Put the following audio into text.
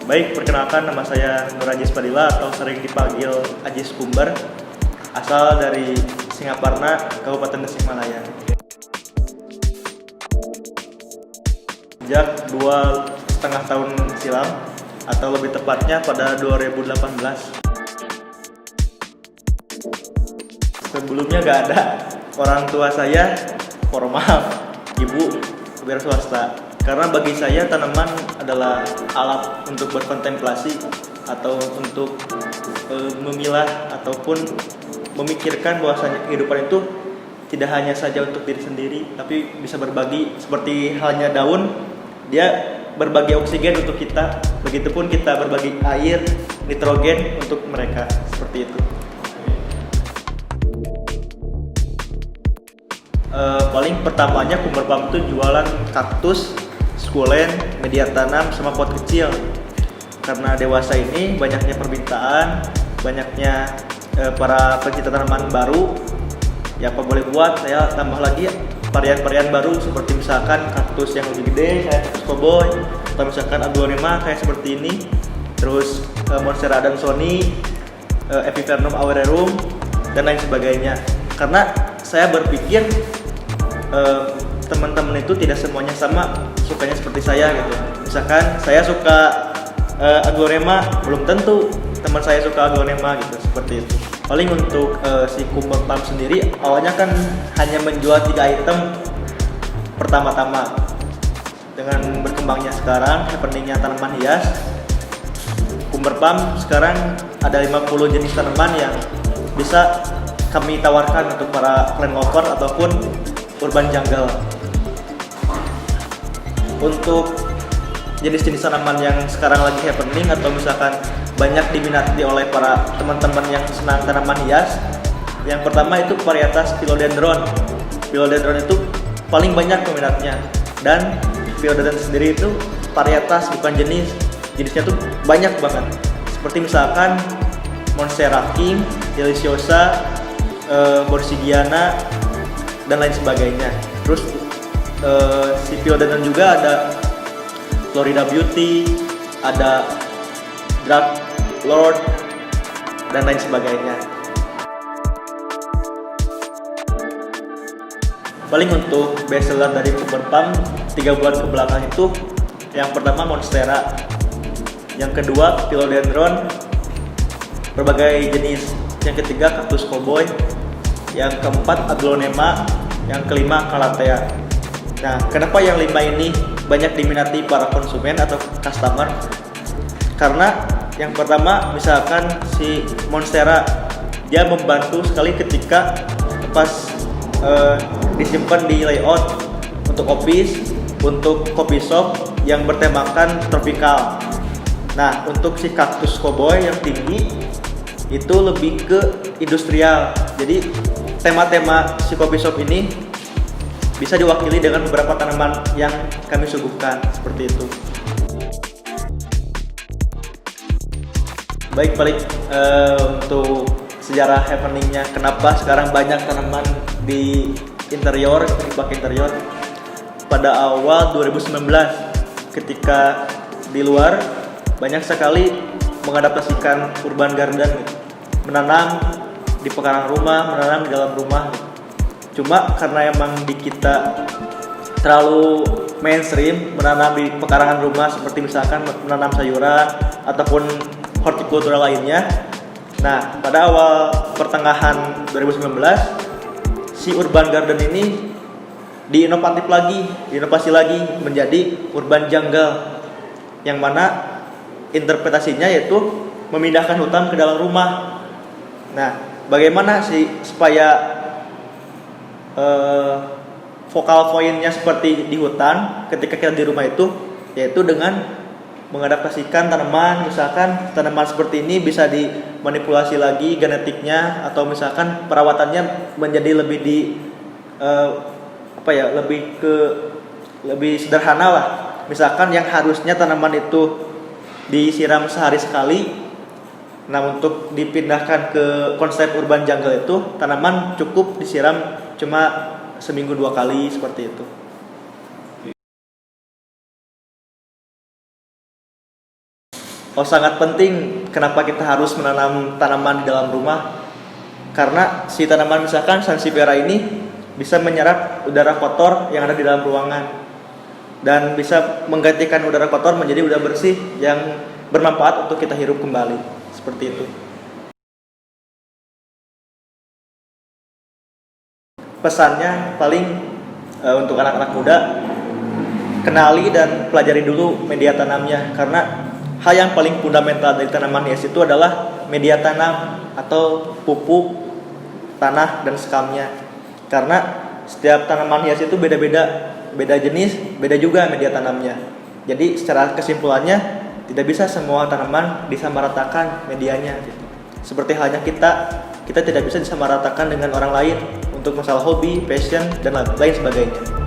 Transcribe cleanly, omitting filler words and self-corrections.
Baik, perkenalkan nama saya Nur Ajis Padilla atau sering dipanggil Ajis Kumbar, asal dari Singaparna, Kabupaten Tasikmalaya. Sejak 2,5 tahun silam, atau lebih tepatnya pada 2018. Sebelumnya gak ada. Orang tua saya formal, ibu wira swasta. Karena bagi saya tanaman adalah alat untuk berkontemplasi atau untuk memilah ataupun memikirkan bahwasanya kehidupan itu tidak hanya saja untuk diri sendiri, tapi bisa berbagi. Seperti halnya daun, dia berbagi oksigen untuk kita. Begitupun kita berbagi air, nitrogen untuk mereka. Seperti itu. Paling pertamanya Kumbar Palm itu jualan kaktus, sukulen, media tanam, sama pot kecil. Karena dewasa ini banyaknya permintaan, banyaknya para pencinta tanaman baru. Ya apa boleh buat, saya tambah lagi varian-varian baru seperti misalkan kaktus yang lebih gede kayak kaktus cowboy, atau misalkan Aglonema kayak seperti ini. Terus Monstera adansoni, Epivernum aureum, dan lain sebagainya. Karena saya berpikir teman-teman itu tidak semuanya sama sukanya seperti saya gitu. Misalkan saya suka Aglonema, belum tentu teman saya suka Aglonema gitu, seperti itu. Paling untuk si Kumbar Palm sendiri awalnya kan hanya menjual 3 item pertama-tama. Dengan berkembangnya sekarang happeningnya tanaman hias, Kumbar Palm sekarang ada 50 jenis tanaman yang bisa kami tawarkan untuk para plant lover ataupun urban jungle. Untuk jenis-jenis tanaman yang sekarang lagi happening atau misalkan banyak diminati oleh para teman-teman yang senang tanaman hias, yang pertama itu varietas Philodendron. Philodendron itu paling banyak peminatnya, dan Philodendron sendiri itu varietas bukan jenis, jenisnya tuh banyak banget. Seperti misalkan Monstera King, Deliciosa, Borsigiana, dan lain sebagainya. Terus si Philodendron juga ada Florida Beauty, ada Drug Lord, dan lain sebagainya. Paling untuk bestseller dari Kumbar Palm 3 bulan ke belakang itu yang pertama Monstera, yang kedua Philodendron berbagai jenis, yang ketiga kaktus cowboy, yang keempat Aglonema, yang kelima Calathea. Nah, kenapa yang 5 ini banyak diminati para konsumen atau customer? Karena yang pertama misalkan si Monstera, dia membantu sekali ketika pas disimpan di layout untuk office, untuk coffee shop yang bertemakan tropical. Nah, untuk si kaktus cowboy yang tinggi itu lebih ke industrial. Jadi tema-tema si coffee shop ini bisa diwakili dengan beberapa tanaman yang kami suguhkan, seperti itu. Baik, balik untuk sejarah happeningnya, kenapa sekarang banyak tanaman di interior, di bak interior. Pada awal 2019, ketika di luar banyak sekali mengadaptasikan urban garden, menanam di pekarangan rumah, menanam di dalam rumah. Cuma karena emang di kita terlalu mainstream menanam di pekarangan rumah, seperti misalkan menanam sayuran ataupun hortikultura lainnya. Nah, pada awal pertengahan 2019 si urban garden ini diinovasi lagi menjadi urban jungle, yang mana interpretasinya yaitu memindahkan hutan ke dalam rumah. Nah, bagaimana sih supaya focal point-nya seperti di hutan ketika kita di rumah itu, yaitu dengan mengadaptasikan tanaman. Misalkan tanaman seperti ini bisa dimanipulasi lagi genetiknya, atau misalkan perawatannya menjadi lebih lebih sederhana lah. Misalkan yang harusnya tanaman itu disiram sehari sekali, nah untuk dipindahkan ke konsep urban jungle itu tanaman cukup disiram cuma seminggu 2 kali, seperti itu. Oh, sangat penting. Kenapa kita harus menanam tanaman di dalam rumah? Karena si tanaman misalkan sansevieria ini bisa menyerap udara kotor yang ada di dalam ruangan dan bisa menggantikan udara kotor menjadi udara bersih yang bermanfaat untuk kita hirup kembali. Seperti itu. Pesannya paling untuk anak-anak muda, kenali dan pelajari dulu media tanamnya, karena hal yang paling fundamental dari tanaman hias itu adalah media tanam atau pupuk, tanah, dan sekamnya. Karena setiap tanaman hias itu beda-beda, beda jenis, beda juga media tanamnya. Jadi secara kesimpulannya tidak bisa semua tanaman disamaratakan medianya gitu. Seperti halnya kita tidak bisa disamaratakan dengan orang lain untuk masalah hobi, passion, dan lain sebagainya.